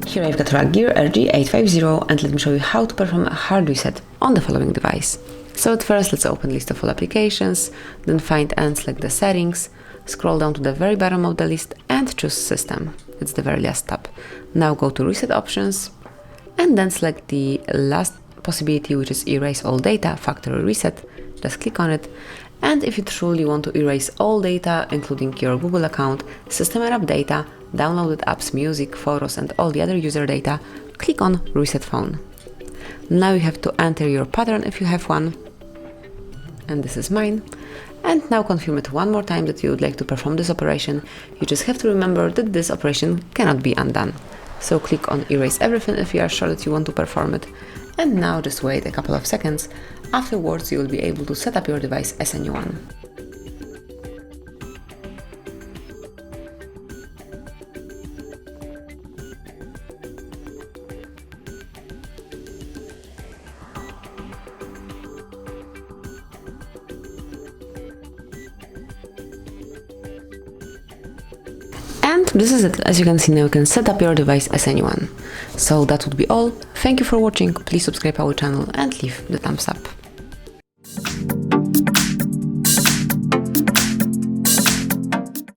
Here I've got RUGGEAR RG850 and let me show you how to perform a hard reset on the following device. So at first let's open list of all applications, then find and select the settings, scroll down to the very bottom of the list and choose system. It's the very last tab. Now go to reset options and then select the last possibility, which is erase all data, factory reset. Just click on it. And if you truly want to erase all data, including your Google account, system and app data, downloaded apps, music, photos and all the other user data, click on Reset Phone. Now you have to enter your pattern if you have one, and this is mine. And now confirm it one more time that you would like to perform this operation. You just have to remember that this operation cannot be undone. So click on Erase Everything if you are sure that you want to perform it. And now just wait a couple of seconds. Afterwards you will be able to set up your device as a new one. And this is it. As you can see, now you can set up your device as anyone. So that would be all. Thank you for watching. Please subscribe our channel and leave the thumbs up.